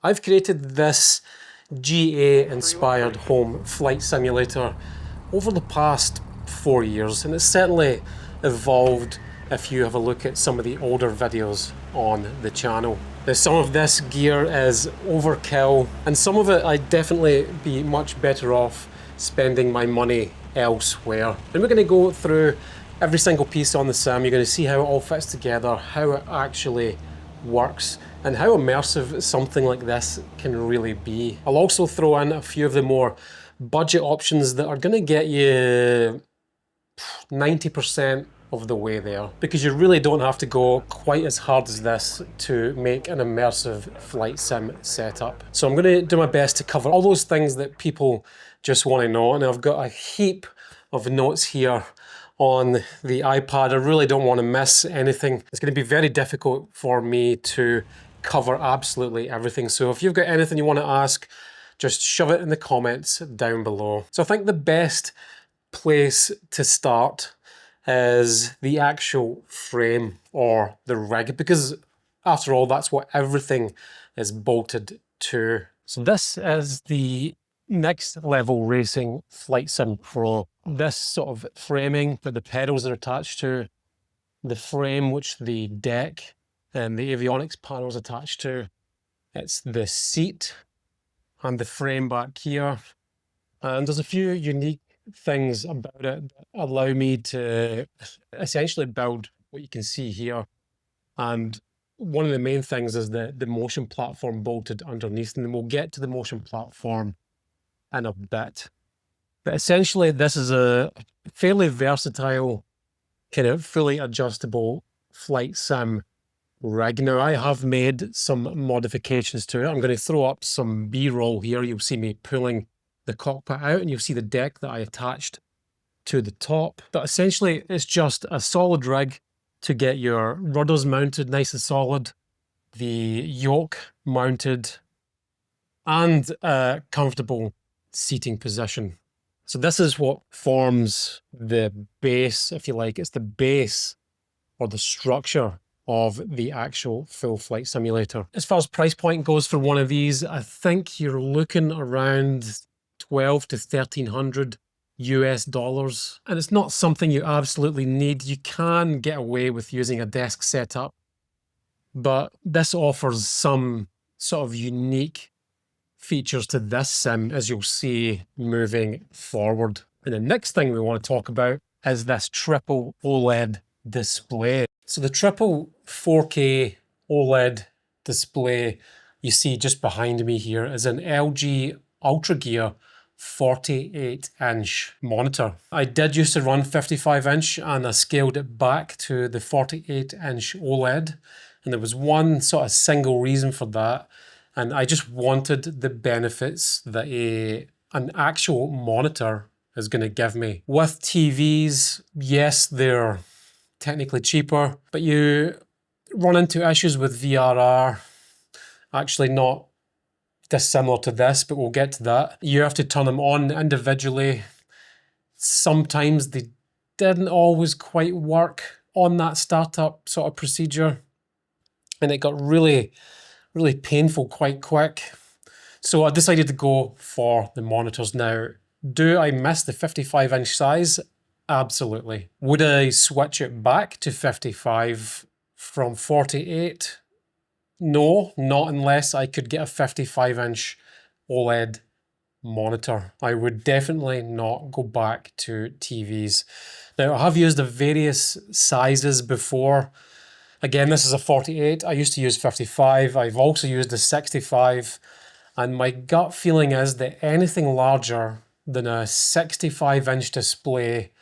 I've created this GA-inspired home flight simulator over the past 4 years, and it's certainly evolved if you have a look at some of the older videos on the channel. Now, some of this gear is overkill, and some of it I'd definitely be much better off spending my money elsewhere. And we're going to go through every single piece on the sim. You're going to see how it all fits together, how it actually works, and how immersive something like this can really be. I'll also throw in a few of the more budget options that are going to get you 90% of the way there, because you really don't have to go quite as hard as this to make an immersive flight sim setup. So I'm going to do my best to cover all those things that people just want to know, and I've got a heap of notes here on the iPad. I really don't want to miss anything. It's going to be very difficult for me to cover absolutely everything. So if you've got anything you want to ask, just shove it in the comments down below. So I think the best place to start is the actual frame or the rig, because after all, that's what everything is bolted to. So this is the Next Level Racing FlightSim Pro. This sort of framing that the pedals are attached to, the frame which the deck and the avionics panel is attached to, it's the seat and the frame back here. And there's a few unique things about it that allow me to essentially build what you can see here. And one of the main things is the motion platform bolted underneath, and then we'll get to the motion platform in a bit. But essentially, this is a fairly versatile, kind of fully adjustable flight sim rig. Now, I have made some modifications to it. I'm going to throw up some B-roll here. You'll see me pulling the cockpit out, and you'll see the deck that I attached to the top. But essentially, it's just a solid rig to get your rudders mounted nice and solid, the yoke mounted, and a comfortable seating position. So this is what forms the base, if you like. It's the base or the structure of the actual full flight simulator. As far as price point goes for one of these, I think you're looking around 12 to 1300 US dollars. And it's not something you absolutely need. You can get away with using a desk setup, but this offers some sort of unique features to this sim, as you'll see moving forward. And the next thing we want to talk about is this triple OLED display. So the triple 4K OLED display you see just behind me here is an LG UltraGear 48-inch monitor. I did used to run 55-inch, and I scaled it back to the 48-inch OLED. And there was one sort of single reason for that. And I just wanted the benefits that an actual monitor is going to give me. With TVs, yes, they're technically cheaper, but you run into issues with VRR. Actually, not dissimilar to this, but we'll get to that. You have to turn them on individually. Sometimes they didn't always quite work on that startup sort of procedure, and it got really painful quite quick. So I decided to go for the monitors. Now, do I miss the 55-inch size? Absolutely. Would I switch it back to 55 from 48? No, not unless I could get a 55-inch OLED monitor. I would definitely not go back to TVs. Now, I have used the various sizes before. Again, this is a 48. I used to use 55. I've also used a 65. And my gut feeling is that anything larger than a 65-inch display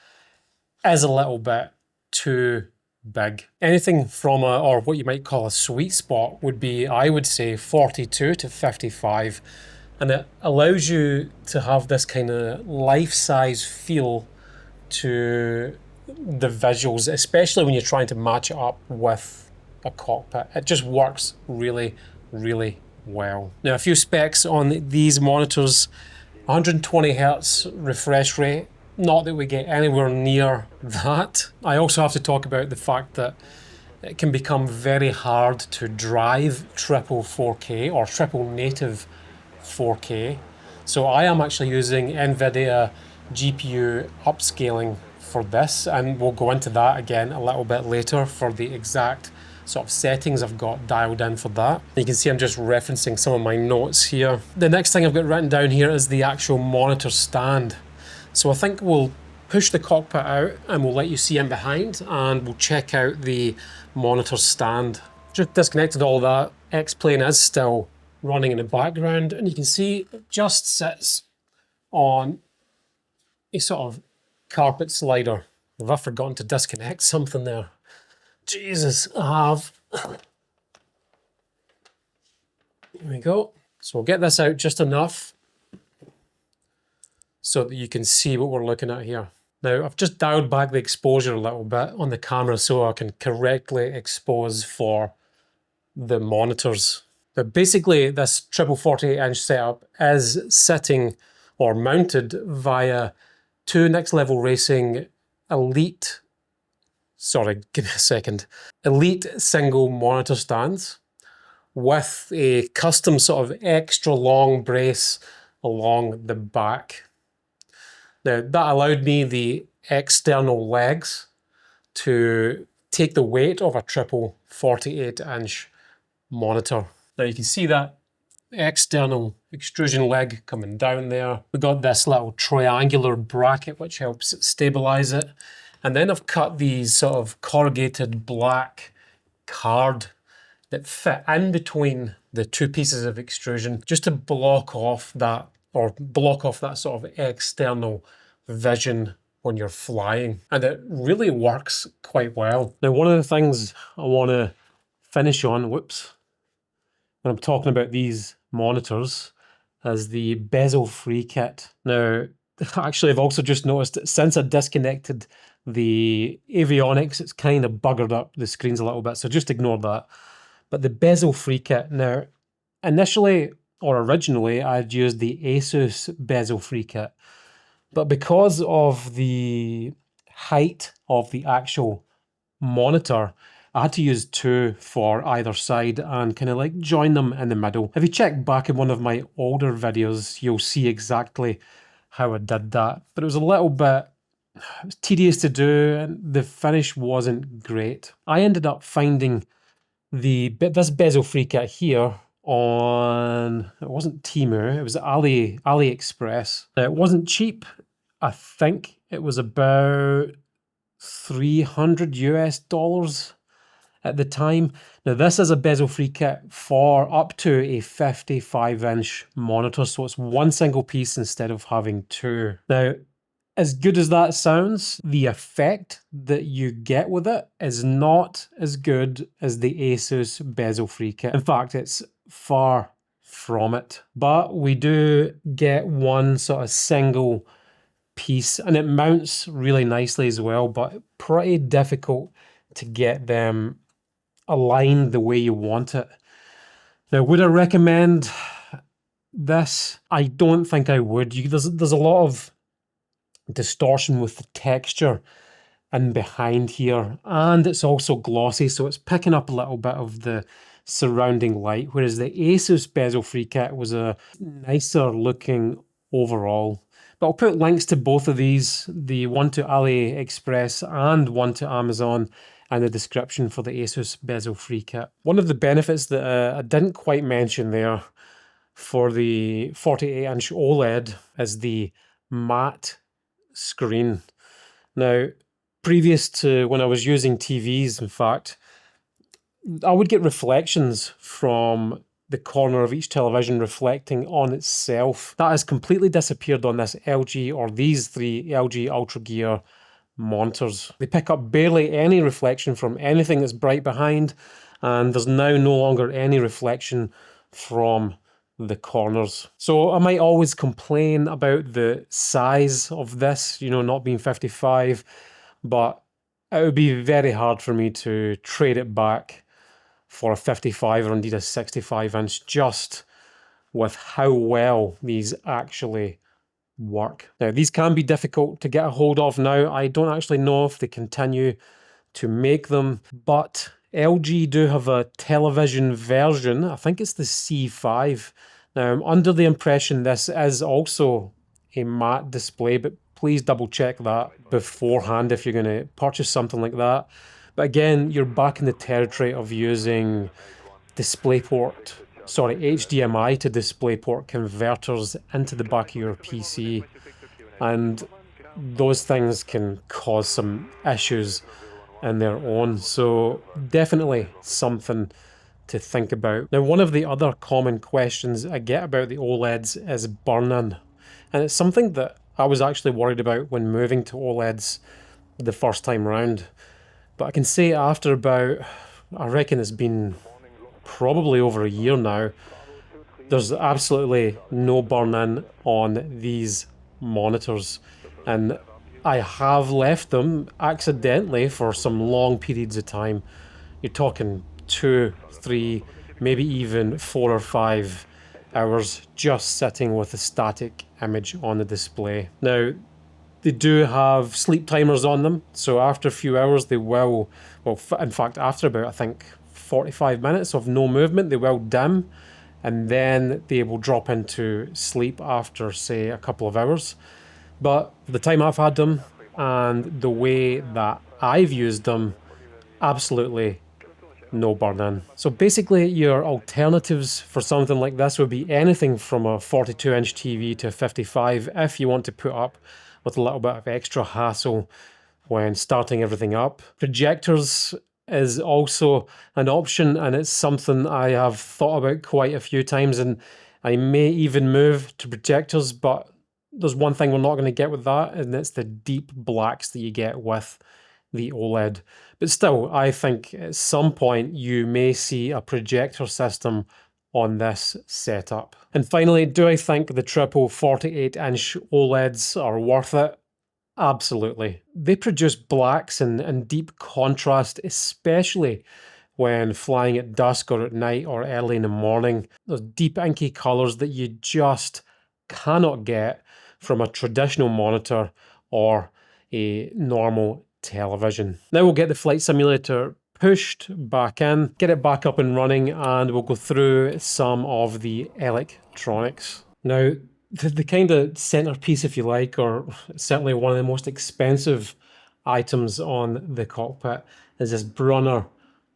is a little bit too big. Anything from or what you might call a sweet spot would be, I would say, 42 to 55. And it allows you to have this kind of life-size feel to the visuals, especially when you're trying to match it up with a cockpit. It just works really well. Now, a few specs on these monitors: 120 Hertz refresh rate. Not that we get anywhere near that. I also have to talk about the fact that it can become very hard to drive triple 4K or triple native 4K. So I am actually using NVIDIA GPU upscaling for this, and we'll go into that again a little bit later for the exact sort of settings I've got dialed in for that. You can see I'm just referencing some of my notes here. The next thing I've got written down here is the actual monitor stand. So I think we'll push the cockpit out and we'll let you see in behind, and we'll check out the monitor stand. Just disconnected all that. X-Plane is still running in the background, and you can see it just sits on a sort of carpet slider. Have I forgotten to disconnect something there? Jesus, I have. Here we go. So we'll get this out just enough so that you can see what we're looking at here. Now, I've just dialed back the exposure a little bit on the camera so I can correctly expose for the monitors. Now, basically, this triple 48-inch setup is sitting or mounted via two Next Level Racing Elite, sorry, give me a second, Elite single monitor stands with a custom sort of extra long brace along the back. Now, that allowed me the external legs to take the weight of a triple 48-inch monitor. Now you can see that external extrusion leg coming down there. We've got this little triangular bracket which helps stabilize it. And then I've cut these sort of corrugated black card that fit in between the two pieces of extrusion just to block off that sort of external vision when you're flying. And it really works quite well. Now, one of the things I want to finish on, when I'm talking about these monitors, is the Bezel-Free Kit. Now, actually, I've also just noticed that since I disconnected the avionics, it's kind of buggered up the screens a little bit, so just ignore that. But the Bezel-Free Kit, now, initially or originally, I'd used the Asus Bezel-Free Kit, but because of the height of the actual monitor, I had to use two for either side and kind of like join them in the middle. If you check back in one of my older videos, you'll see exactly how I did that. But it was a little bit tedious to do and the finish wasn't great. I ended up finding this Bezel-Free Kit here on, it wasn't Temu, it was AliExpress. Now, it wasn't cheap. I think it was about $300 US at the time. Now, this is a Bezel-Free Kit for up to a 55-inch monitor, so it's one single piece instead of having two. Now, as good as that sounds, the effect that you get with it is not as good as the Asus Bezel-Free Kit. In fact, it's far from it. But we do get one sort of single piece, and it mounts really nicely as well, but pretty difficult to get them aligned the way you want it. Now, would I recommend this? I don't think I would. There's a lot of distortion with the texture and behind here, and it's also glossy, so it's picking up a little bit of the surrounding light, whereas the Asus Bezel-Free Kit was a nicer looking overall. But I'll put links to both of these, the one to AliExpress and one to Amazon, and the description for the Asus Bezel-Free Kit. One of the benefits that I didn't quite mention there for the 48-inch OLED is the matte screen. Now, previous to when I was using TVs, in fact, I would get reflections from the corner of each television reflecting on itself. That has completely disappeared on this LG, or these three LG Ultra Gear monitors. They pick up barely any reflection from anything that's bright behind, and there's now no longer any reflection from the corners. So I might always complain about the size of this, you know, not being 55, but it would be very hard for me to trade it back for a 55 or indeed a 65-inch, just with how well these actually work. Now, these can be difficult to get a hold of now. I don't actually know if they continue to make them, but LG do have a television version. I think it's the C5. Now, I'm under the impression this is also a matte display, but please double check that beforehand if you're going to purchase something like that. But again, you're back in the territory of using HDMI to DisplayPort converters into the back of your PC. And those things can cause some issues in their own. So definitely something to think about. Now, one of the other common questions I get about the OLEDs is burn-in. And it's something that I was actually worried about when moving to OLEDs the first time round. But I can say after about, I reckon it's been probably over a year now, there's absolutely no burn-in on these monitors. And I have left them accidentally for some long periods of time. You're talking 2, 3, maybe even 4 or 5 hours just sitting with a static image on the display. Now, they do have sleep timers on them, so after a few hours they will, well, in fact after about, I think, 45 minutes of no movement, they will dim, and then they will drop into sleep after, say, a couple of hours. But the time I've had them and the way that I've used them, absolutely no burn-in. So basically your alternatives for something like this would be anything from a 42-inch TV to a 55 if you want to put up with a little bit of extra hassle when starting everything up. Projectors is also an option, and it's something I have thought about quite a few times, and I may even move to projectors, but there's one thing we're not going to get with that, and it's the deep blacks that you get with the OLED. But still, I think at some point you may see a projector system on this setup. And finally, do I think the triple 48-inch OLEDs are worth it? Absolutely. They produce blacks and deep contrast, especially when flying at dusk or at night or early in the morning. Those deep inky colours that you just cannot get from a traditional monitor or a normal television. Now we'll get the flight simulator pushed back in, get it back up and running, and we'll go through some of the electronics. Now, the kind of centerpiece, if you like, or certainly one of the most expensive items on the cockpit, is this Brunner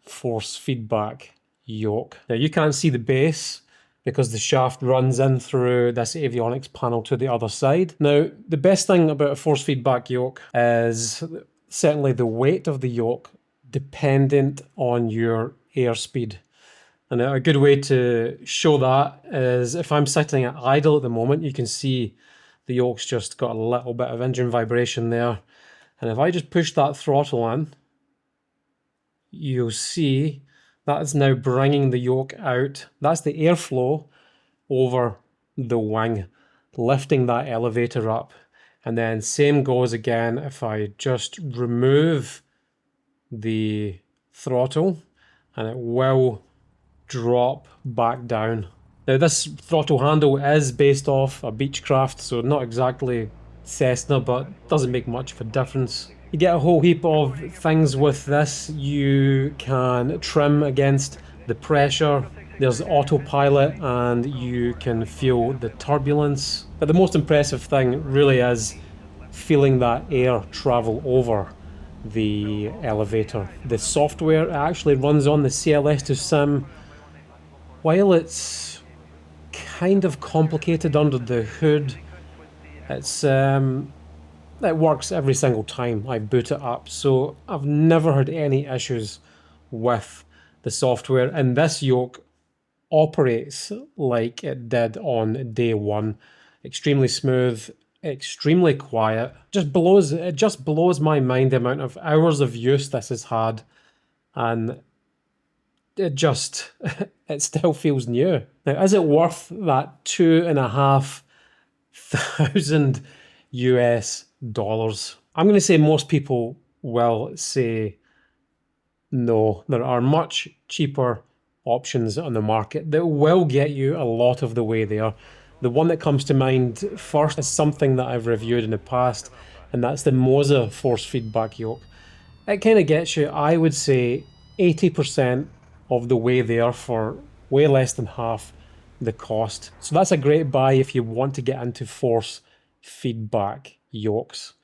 force feedback yoke. Now you can't see the base because the shaft runs in through this avionics panel to the other side. Now, the best thing about a force feedback yoke is certainly the weight of the yoke dependent on your airspeed. And a good way to show that is if I'm sitting at idle at the moment, you can see the yoke's just got a little bit of engine vibration there. And if I just push that throttle in, you'll see that is now bringing the yoke out. That's the airflow over the wing, lifting that elevator up. And then same goes again if I just remove the throttle, and it will drop back down. Now this throttle handle is based off a Beechcraft, so not exactly Cessna, but doesn't make much of a difference. You get a whole heap of things with this. You can trim against the pressure, there's autopilot, and you can feel the turbulence. But the most impressive thing really is feeling that air travel over the elevator. The software actually runs on the CLS2 sim. While it's kind of complicated under the hood, it works every single time I boot it up, so I've never had any issues with the software, and this yoke operates like it did on day one. Extremely smooth, extremely quiet. It just blows my mind the amount of hours of use this has had, and it still feels new. Now, is it worth that $2,500 US dollars? I'm going to say most people will say no. There are much cheaper options on the market that will get you a lot of the way there. The one that comes to mind first is something that I've reviewed in the past, and that's the Moza force feedback yoke. It kind of gets you, I would say, 80% of the way there for way less than half the cost. So that's a great buy if you want to get into force feedback yokes.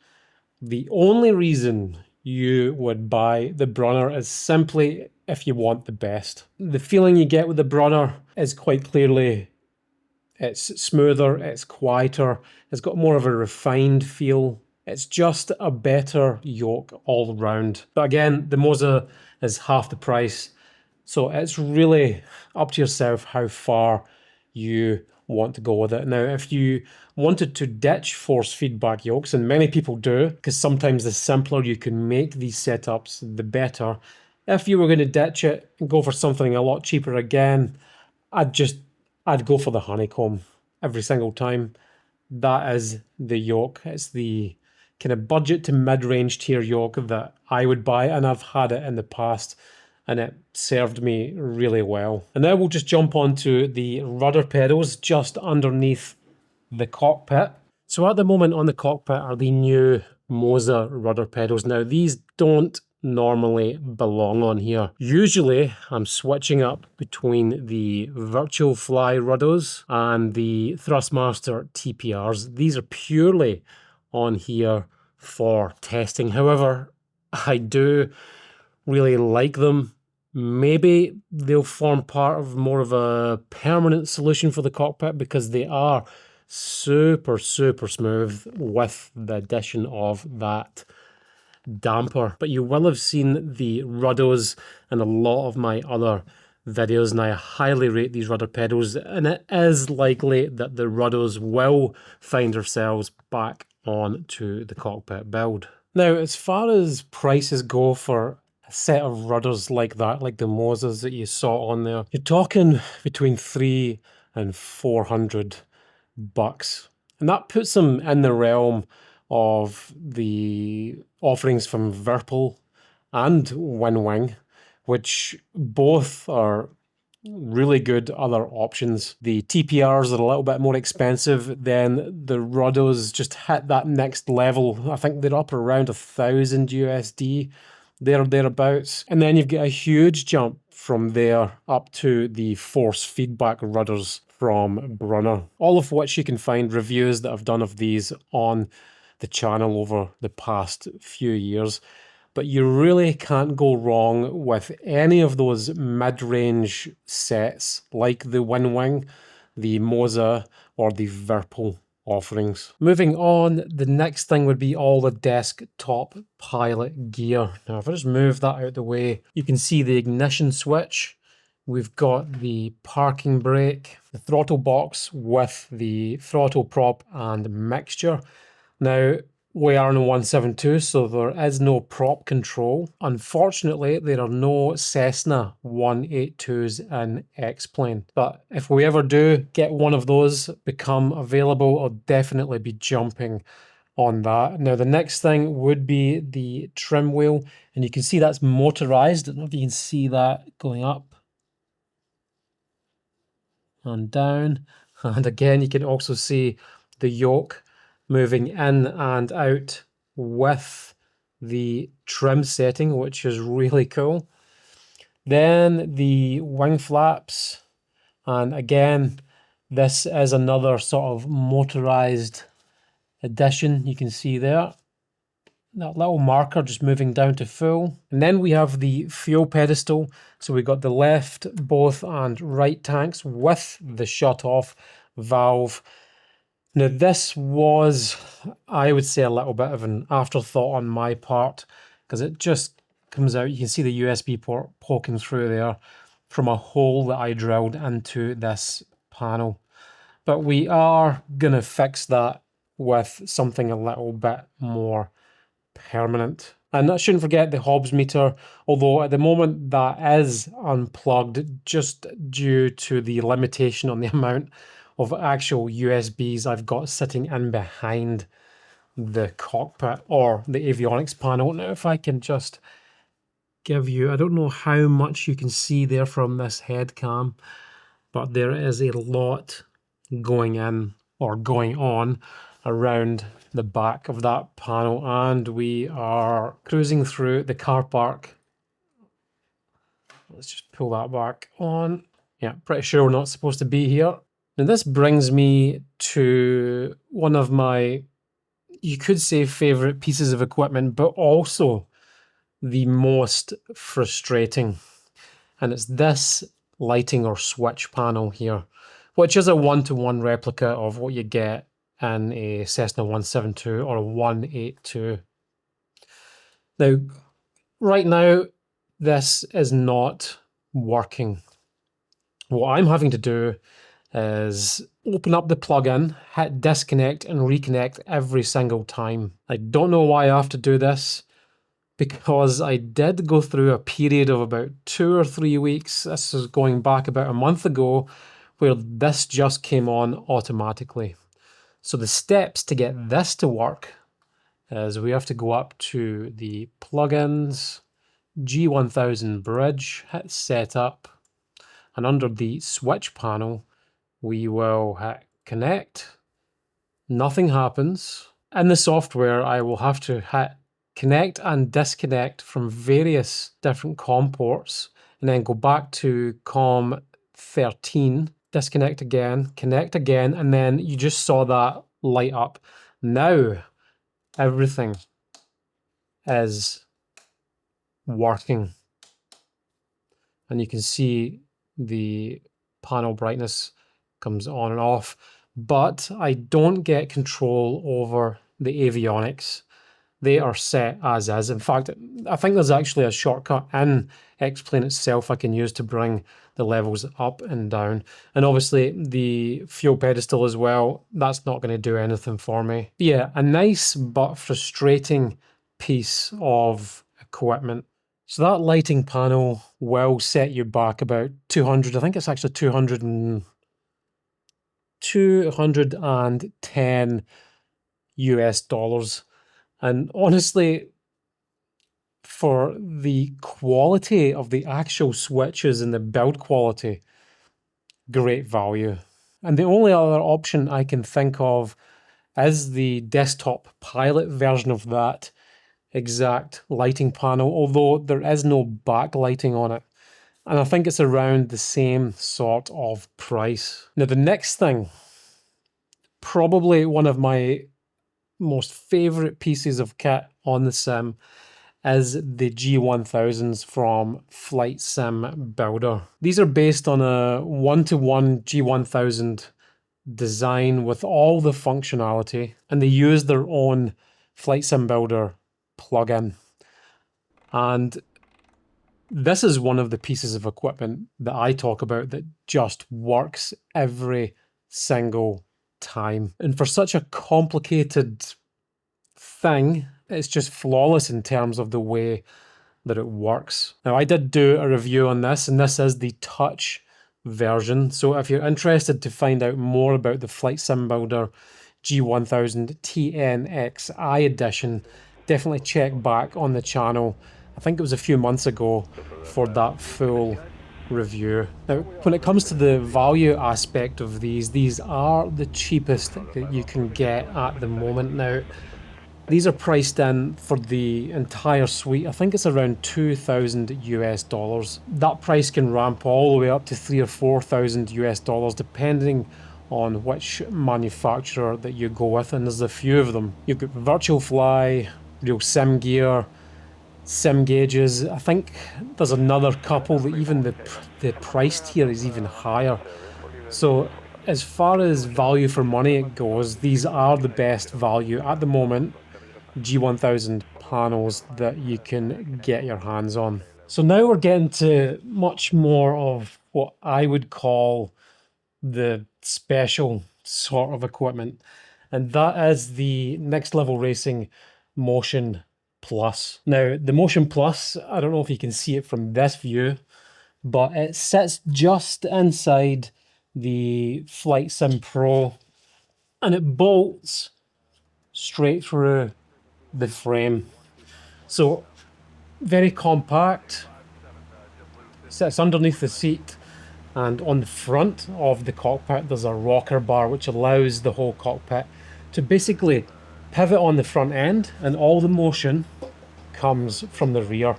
The only reason you would buy the Brunner is simply if you want the best. The feeling you get with the Brunner is quite clearly it's smoother, it's quieter, it's got more of a refined feel. It's just a better yoke all round. But again, the Moza is half the price, so it's really up to yourself how far you want to go with it. Now, if you wanted to ditch force feedback yokes, and many people do, because sometimes the simpler you can make these setups, the better. If you were going to ditch it and go for something a lot cheaper again, I'd go for the honeycomb every single time. That is the yoke. It's the kind of budget to mid-range tier yoke that I would buy, and I've had it in the past, and it served me really well. And now we'll just jump onto the rudder pedals just underneath the cockpit. So at the moment on the cockpit are the new Moza rudder pedals. Now these don't normally belong on here. Usually I'm switching up between the Virtual Fly rudders and the Thrustmaster TPRs. These are purely on here for testing. However, I do really like them. Maybe they'll form part of more of a permanent solution for the cockpit because they are super smooth with the addition of that damper. But you will have seen the rudders in a lot of my other videos, and I highly rate these rudder pedals, and it is likely that the rudders will find themselves back onto the cockpit build. Now, as far as prices go for a set of rudders like that, like the Mozas that you saw on there, you're talking between $300 and $400. And that puts them in the realm of the offerings from Virpil and Winwing, which both are really good other options. The TPRs are a little bit more expensive, then the rudders just hit that next level. I think they're up around 1,000 USD, there or thereabouts. And then you've got a huge jump from there up to the force feedback rudders from Brunner, all of which you can find reviews that I've done of these on the channel over the past few years. But you really can't go wrong with any of those mid-range sets like the Winwing, the Moza, or the Virpil offerings. Moving on, the next thing would be all the desktop pilot gear. Now, if I just move that out the way, you can see the ignition switch. We've got the parking brake, the throttle box with the throttle prop and mixture. Now, we are in a 172, so there is no prop control. Unfortunately, there are no Cessna 182s in X-Plane. But if we ever do get one of those become available, I'll definitely be jumping on that. Now, the next thing would be the trim wheel, and you can see that's motorized. I don't know if you can see that going up and down. And again, you can also see the yoke moving in and out with the trim setting, which is really cool. Then the wing flaps, and again, this is another sort of motorized addition. You can see there that little marker just moving down to full. And then we have the fuel pedestal. So we got the left, both, and right tanks with the shut-off valve. Now this was, I would say, a little bit of an afterthought on my part, because it just comes out, you can see the USB port poking through there from a hole that I drilled into this panel. But we are going to fix that with something a little bit more permanent. And I shouldn't forget the Hobbs meter, although at the moment that is unplugged just due to the limitation on the amount of actual USBs I've got sitting in behind the cockpit or the avionics panel. Now, if I can just give you, I don't know how much you can see there from this head cam, but there is a lot going in or going on around the back of that panel, and we are cruising through the car park Let's just pull that back on. Yeah, pretty sure we're not supposed to be here. Now this brings me to one of my, you could say, favorite pieces of equipment, but also the most frustrating. And it's this lighting or switch panel here, which is a one-to-one replica of what you get in a Cessna 172 or a 182. Now, right now, this is not working. What I'm having to do is open up the plugin, hit disconnect and reconnect every single time. I don't know why I have to do this, because I did go through a period of about 2 or 3 weeks, this is going back about a month ago, where this just came on automatically. So the steps to get this to work is we have to go up to the plugins, G1000 bridge, hit setup, and under the switch panel, we will hit connect. Nothing happens. In the software, I will have to hit connect and disconnect from various different COM ports, and then go back to COM 13, disconnect again, connect again, and then you just saw that light up. Now, everything is working. And you can see the panel brightness comes on and off, but I don't get control over the avionics. They are set as is. In fact, I think there's actually a shortcut in X-Plane itself I can use to bring the levels up and down. And obviously the fuel pedestal as well, that's not going to do anything for me. But yeah, a nice but frustrating piece of equipment. So that lighting panel will set you back about 200, I think it's actually 210 US dollars. And honestly, for the quality of the actual switches and the build quality, great value. And the only other option I can think of is the desktop pilot version of that exact lighting panel, although there is no backlighting on it. And I think it's around the same sort of price. Now, the next thing, probably one of my most favorite pieces of kit on the sim, is the G1000s from FlightSim Builder. These are based on a one-to-one G1000 design with all the functionality, and they use their own FlightSim Builder plugin. And this is one of the pieces of equipment that I talk about that just works every single time. And for such a complicated thing, it's just flawless in terms of the way that it works. Now, I did do a review on this, and this is the touch version. So if you're interested to find out more about the FlightSim Builder G1000 TNXI edition, definitely check back on the channel. I think it was a few months ago for that full review. Now, when it comes to the value aspect of these are the cheapest that you can get at the moment now. These are priced in for the entire suite. I think it's around 2,000 US dollars. That price can ramp all the way up to 3,000 or 4,000 US dollars, depending on which manufacturer that you go with, and there's a few of them. You've got Virtual Fly, Real Sim Gear, Sim Gauges. I think there's another couple that even the price tier is even higher. So as far as value for money it goes, these are the best value at the moment G1000 panels that you can get your hands on. So now we're getting to much more of what I would call the special sort of equipment, and that is the Next Level Racing Motion Plus. Now, the Motion Plus, I don't know if you can see it from this view, but it sits just inside the FlightSim Pro, and it bolts straight through the frame. So very compact, sits underneath the seat, and on the front of the cockpit there's a rocker bar which allows the whole cockpit to basically pivot on the front end, and all the motion comes from the rear.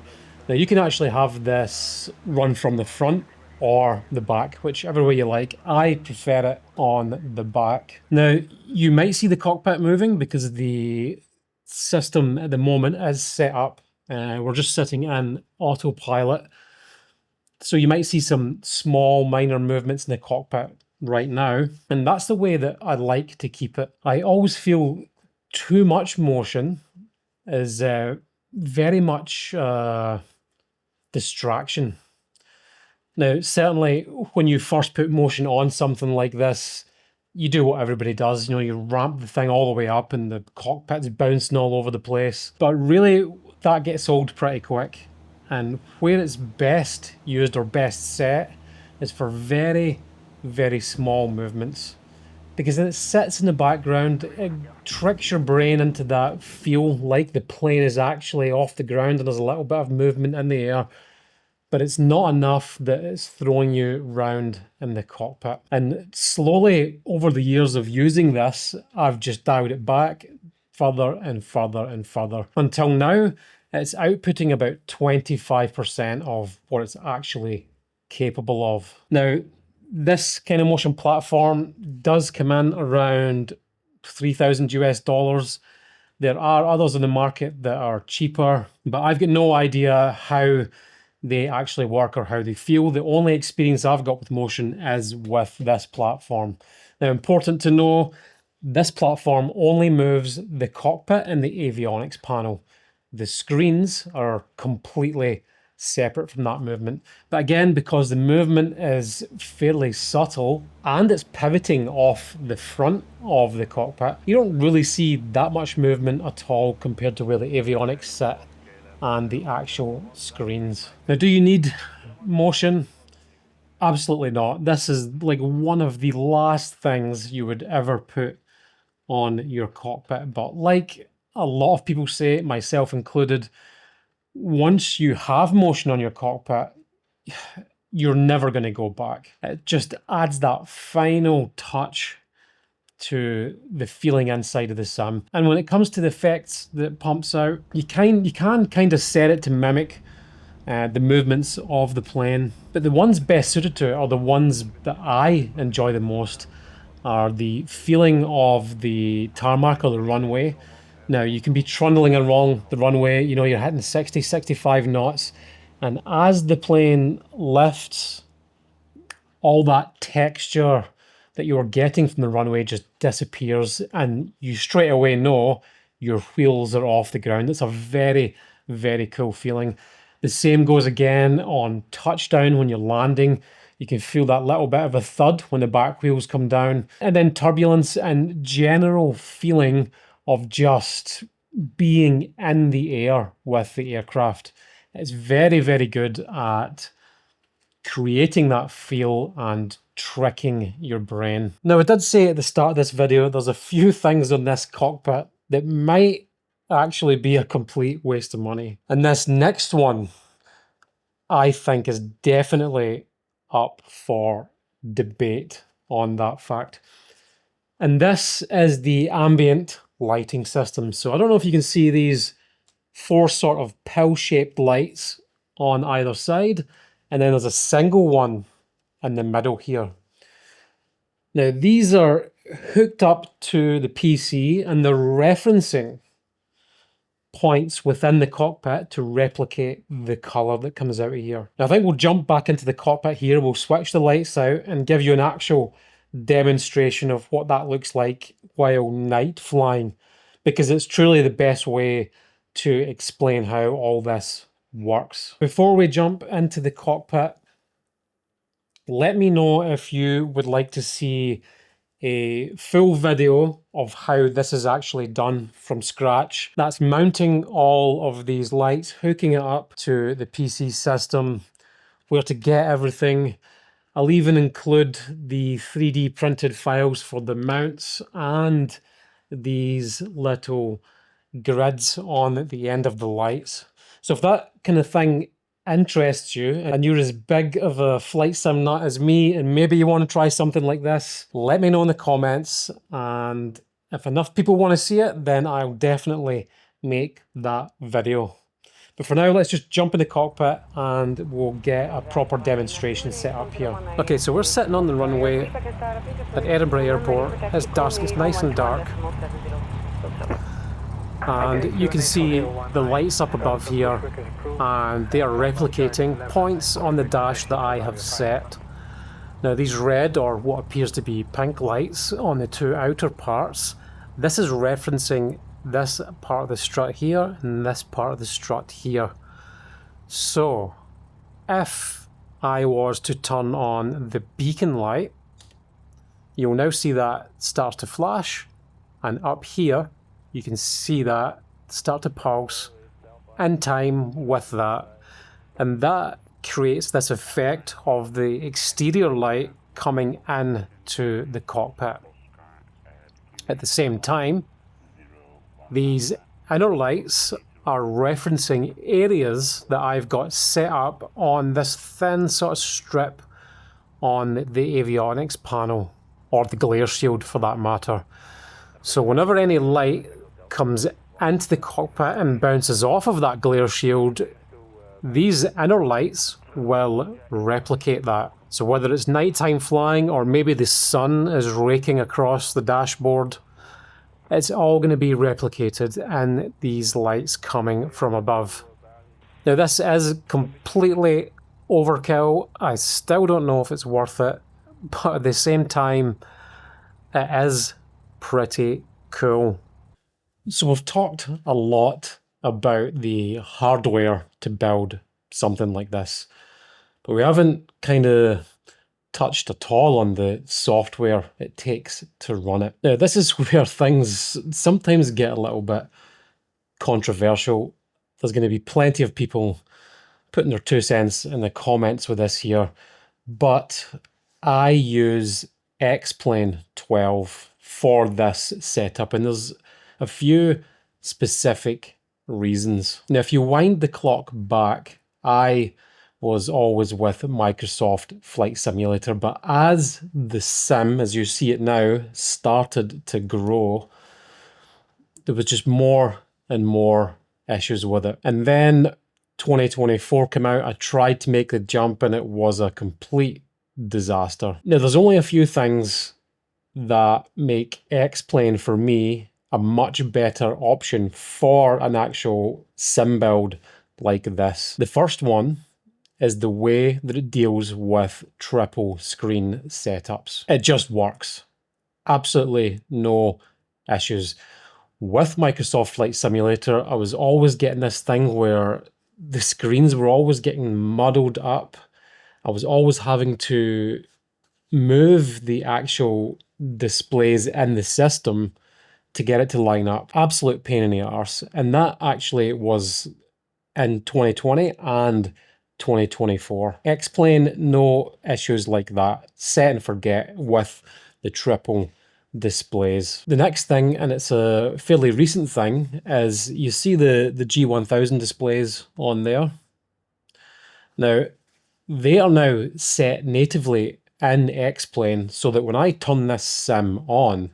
Now you can actually have this run from the front or the back, whichever way you like. I prefer it on the back. Now you might see the cockpit moving because the system at the moment is set up. We're just sitting in autopilot. So you might see some small minor movements in the cockpit right now. And that's the way that I like to keep it. I always feel too much motion is very much distraction. Now, certainly when you first put motion on something like this, you do what everybody does. You know, you ramp the thing all the way up and the cockpit's bouncing all over the place. But really, that gets old pretty quick. And where it's best used or best set is for very, very small movements. Because then it sits in the background, it tricks your brain into that feel like the plane is actually off the ground and there's a little bit of movement in the air. But it's not enough that it's throwing you round in the cockpit. And slowly, over the years of using this, I've just dialed it back further and further and further. Until now, it's outputting about 25% of what it's actually capable of. Now, this kind of motion platform does come in around 3,000 US dollars. There are others in the market that are cheaper, but I've got no idea how they actually work or how they feel. The only experience I've got with motion is with this platform. Now, important to know, this platform only moves the cockpit and the avionics panel. The screens are completely separate from that movement. But again, because the movement is fairly subtle and it's pivoting off the front of the cockpit, you don't really see that much movement at all compared to where the avionics sit and the actual screens. Now, do you need motion? Absolutely not. This is like one of the last things you would ever put on your cockpit. But like a lot of people say, myself included, once you have motion on your cockpit, you're never going to go back. It just adds that final touch to the feeling inside of the sim. And when it comes to the effects that it pumps out, you can kind of set it to mimic the movements of the plane. But the ones best suited to it, or the ones that I enjoy the most, are the feeling of the tarmac or the runway. Now, you can be trundling along the runway, you know, you're hitting 60, 65 knots, and as the plane lifts, all that texture that you're getting from the runway just disappears, and you straight away know your wheels are off the ground. It's a very, very cool feeling. The same goes again on touchdown when you're landing. You can feel that little bit of a thud when the back wheels come down. And then turbulence and general feeling of just being in the air with the aircraft. It's very, very good at creating that feel and tricking your brain. Now, I did say at the start of this video, there's a few things on this cockpit that might actually be a complete waste of money. And this next one, I think, is definitely up for debate on that fact. And this is the ambient lighting system. So I don't know if you can see these four sort of pill-shaped lights on either side, and then there's a single one in the middle here. Now, these are hooked up to the PC and they're referencing points within the cockpit to replicate the color that comes out of here. Now, I think we'll jump back into the cockpit here. We'll switch the lights out and give you an actual demonstration of what that looks like while night flying, because it's truly the best way to explain how all this works. Before we jump into the cockpit, let me know if you would like to see a full video of how this is actually done from scratch. That's mounting all of these lights, hooking it up to the PC system, where to get everything. I'll even include the 3D printed files for the mounts and these little grids on the end of the lights. So if that kind of thing interests you and you're as big of a flight sim nut as me and maybe you want to try something like this, let me know in the comments, and if enough people want to see it, then I'll definitely make that video. But for now, let's just jump in the cockpit and we'll get a proper demonstration set up here. Okay, so we're sitting on the runway at Edinburgh Airport. It's dusk, it's nice and dark. And you can see the lights up above here, and they are replicating points on the dash that I have set. Now these red, or what appears to be pink lights on the two outer parts, this is referencing this part of the strut here and this part of the strut here. So if I was to turn on the beacon light, you'll now see that starts to flash, and up here you can see that start to pulse in time with that, and that creates this effect of the exterior light coming in to the cockpit. At the same time, these inner lights are referencing areas that I've got set up on this thin sort of strip on the avionics panel, or the glare shield for that matter. So whenever any light comes into the cockpit and bounces off of that glare shield, these inner lights will replicate that. So whether it's nighttime flying or maybe the sun is raking across the dashboard, it's all going to be replicated in these lights coming from above. Now this is completely overkill. I still don't know if it's worth it, but at the same time, it is pretty cool. So we've talked a lot about the hardware to build something like this, but we haven't kind of touched at all on the software it takes to run it. Now this is where things sometimes get a little bit controversial. There's going to be plenty of people putting their 2 cents in the comments with this here, but I use X-Plane 12 for this setup, and there's a few specific reasons. Now if you wind the clock back, I was always with Microsoft Flight Simulator, but as the sim, as you see it now, started to grow, there was just more and more issues with it. And then 2024 came out, I tried to make the jump and it was a complete disaster. Now there's only a few things that make X-Plane for me a much better option for an actual sim build like this. The first one is the way that it deals with triple screen setups. It just works. Absolutely no issues. With Microsoft Flight Simulator, I was always getting this thing where the screens were always getting muddled up. I was always having to move the actual displays in the system to get it to line up. Absolute pain in the arse. And that actually was in 2020 and 2024. X-Plane, no issues like that. Set and forget with the triple displays. The next thing, and it's a fairly recent thing, is you see the G1000 displays on there. Now, they are now set natively in X-Plane so that when I turn this sim on,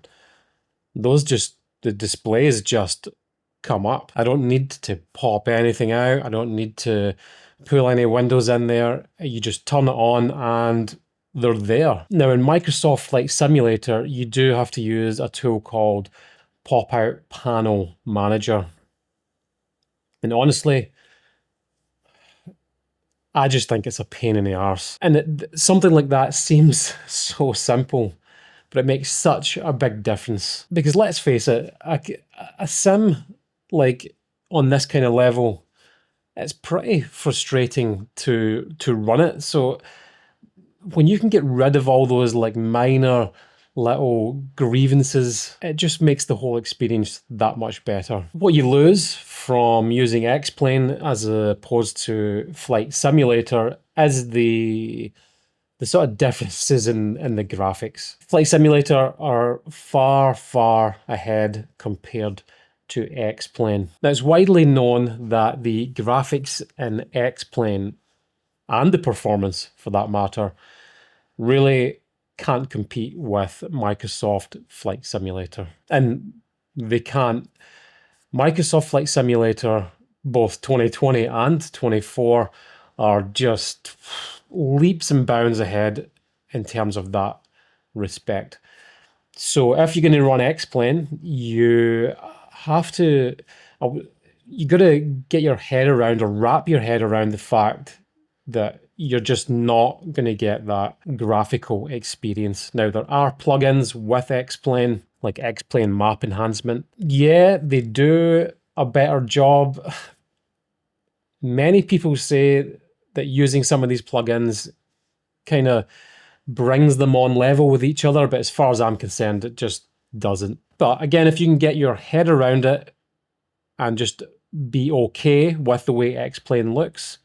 the displays just come up. I don't need to pop anything out. I don't need to pull any windows in there. You just turn it on and they're there. Now in Microsoft Flight Simulator, you do have to use a tool called Pop-Out Panel Manager. And honestly, I just think it's a pain in the arse. And something like that seems so simple, but it makes such a big difference. Because let's face it, a sim like on this kind of level, it's pretty frustrating to run it. So when you can get rid of all those like minor little grievances, it just makes the whole experience that much better. What you lose from using X-Plane as opposed to Flight Simulator is the sort of differences in the graphics. Flight Simulator are far ahead compared to X-Plane. Now it's widely known that the graphics in X-Plane, and the performance for that matter, really can't compete with Microsoft Flight Simulator. And they can't. Microsoft Flight Simulator both 2020 and 24 are just leaps and bounds ahead in terms of that respect. So if you're going to run X-Plane, you have to, you got to get your head around or wrap your head around the fact that you're just not going to get that graphical experience. Now, there are plugins with X-Plane, like X-Plane Map Enhancement. Yeah, they do a better job. Many people say that using some of these plugins kind of brings them on level with each other, but as far as I'm concerned, it just doesn't. But again, if you can get your head around it and just be okay with the way X-Plane looks,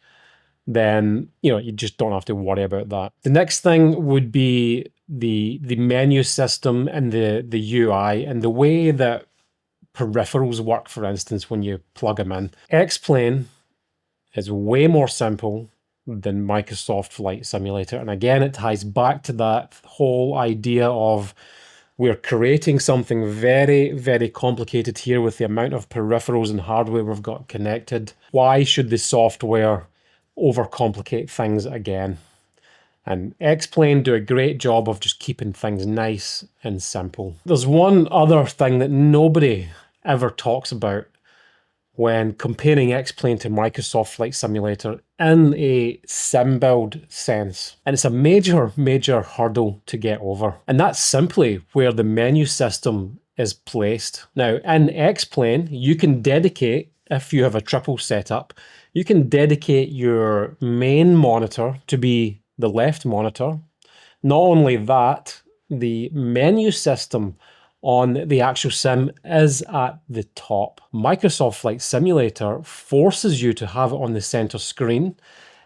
then you just don't have to worry about that. The next thing would be the menu system and the UI and the way that peripherals work, for instance, when you plug them in. X-Plane is way more simple than Microsoft Flight Simulator. And again, it ties back to that whole idea of we're creating something very, very complicated here with the amount of peripherals and hardware we've got connected. Why should the software overcomplicate things again? And X-Plane do a great job of just keeping things nice and simple. There's one other thing that nobody ever talks about when comparing X-Plane to Microsoft Flight Simulator in a sim build sense. And it's a major, major hurdle to get over. And that's simply where the menu system is placed. Now, in X-Plane, you can dedicate, if you have a triple setup, you can dedicate your main monitor to be the left monitor. Not only that, the menu system on the actual sim is at the top. Microsoft Flight Simulator forces you to have it on the center screen,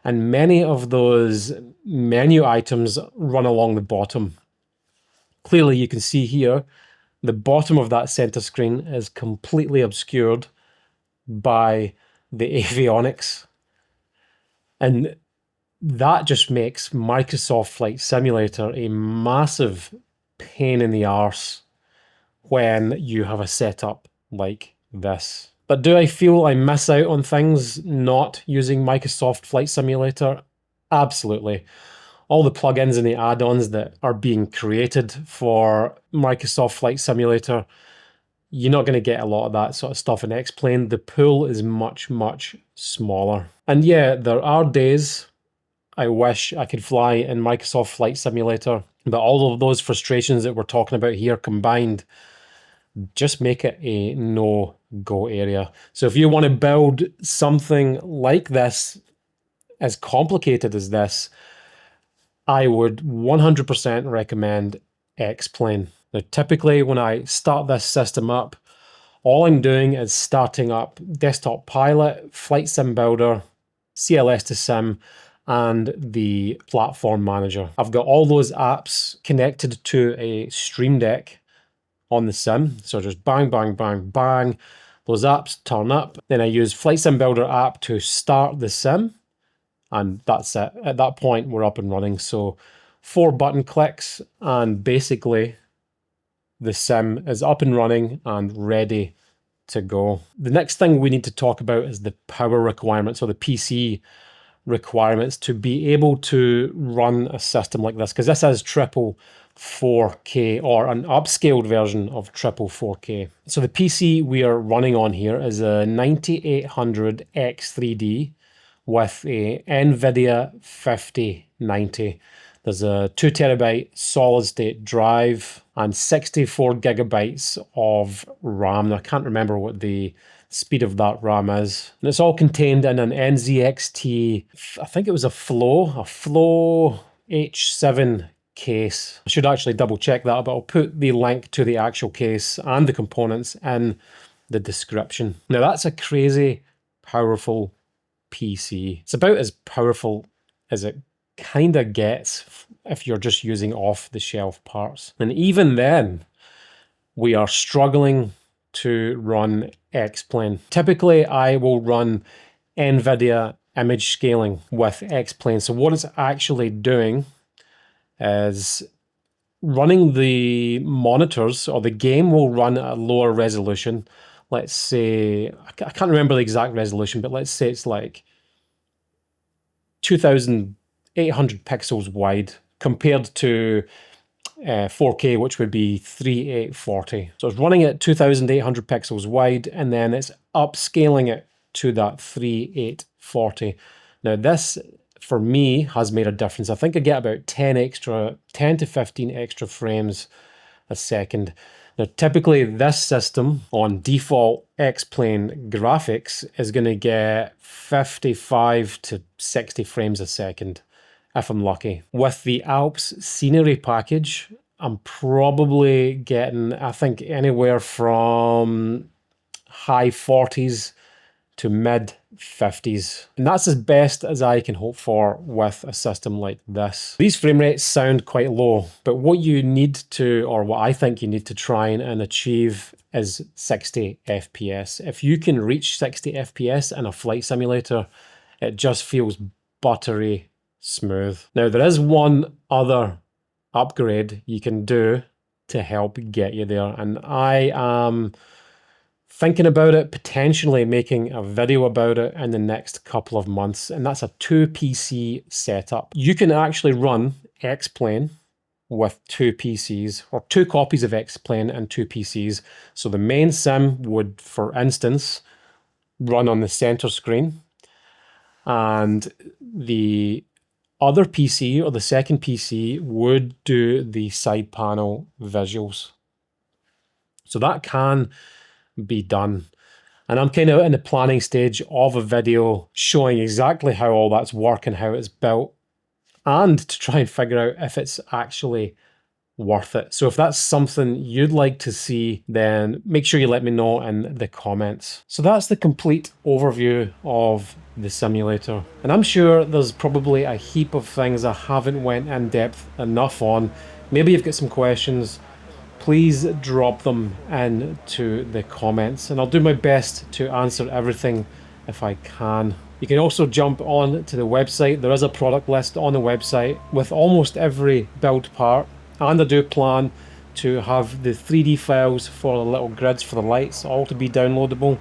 and many of those menu items run along the bottom. Clearly, you can see here, the bottom of that center screen is completely obscured by the avionics. And that just makes Microsoft Flight Simulator a massive pain in the arse when you have a setup like this. But do I feel I miss out on things not using Microsoft Flight Simulator? Absolutely. All the plugins and the add-ons that are being created for Microsoft Flight Simulator, you're not going to get a lot of that sort of stuff in X-Plane. The pool is much, much smaller. And yeah, there are days I wish I could fly in Microsoft Flight Simulator, but all of those frustrations that we're talking about here combined just make it a no-go area. So if you want to build something like this, as complicated as this, I would 100% recommend X-Plane. Now, typically when I start this system up, all I'm doing is starting up Desktop Pilot, Flight Sim Builder, CLS to Sim, and the Platform Manager. I've got all those apps connected to a Stream Deck on the sim. So just bang, bang, bang, bang. Those apps turn up. Then I use Flight Sim Builder app to start the sim. And that's it. At that point, we're up and running. So 4 button clicks and basically the sim is up and running and ready to go. The next thing we need to talk about is the power requirements, or the PC requirements to be able to run a system like this, because this is triple 4K or an upscaled version of triple 4K. So the PC we are running on here is a 9800 X3D with a NVIDIA 5090. There's a 2TB solid state drive and 64 gigabytes of RAM. Now, I can't remember what the speed of that RAM is. And it's all contained in an NZXT, I think it was a Flow H7 case. I should actually double check that, but I'll put the link to the actual case and the components in the description. Now that's a crazy powerful PC. It's about as powerful as it kind of gets if you're just using off-the-shelf parts. And even then, we are struggling to run X-Plane. Typically, I will run NVIDIA image scaling with X-Plane. So what it's actually doing is running the monitors, or the game will run at a lower resolution, let's say, I can't remember the exact resolution, but let's say it's like 2,800 pixels wide compared to 4K, which would be 3840. So it's running at 2,800 pixels wide, and then it's upscaling it to that 3840. Now this, for me, has made a difference. I think I get about 10 to 15 extra frames a second. Now, typically this system on default X-Plane graphics is going to get 55 to 60 frames a second, if I'm lucky. With the Alps scenery package, I'm probably getting, I think, anywhere from high 40s to mid 50s. And that's as best as I can hope for with a system like this. These frame rates sound quite low, but what you need to, or what I think you need to try and achieve is 60 FPS. If you can reach 60 FPS in a flight simulator, it just feels buttery smooth. Now, there is one other upgrade you can do to help get you there, and I am thinking about it, potentially making a video about it in the next couple of months, and that's a 2 PC setup. You can actually run X-Plane with 2 PCs, or 2 copies of X-Plane and 2 PCs. So the main sim would, for instance, run on the center screen, and the other PC, or the second PC, would do the side panel visuals. So that can be done. And I'm kind of in the planning stage of a video showing exactly how all that's working, how it's built, and to try and figure out if it's actually worth it. So if that's something you'd like to see, then make sure you let me know in the comments. So that's the complete overview of the simulator. And I'm sure there's probably a heap of things I haven't went in depth enough on. Maybe you've got some questions. Please drop them into the comments, and I'll do my best to answer everything if I can. You can also jump on to the website. There is a product list on the website with almost every build part, and I do plan to have the 3D files for the little grids for the lights all to be downloadable,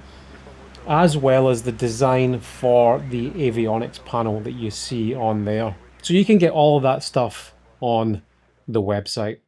as well as the design for the avionics panel that you see on there. So you can get all of that stuff on the website.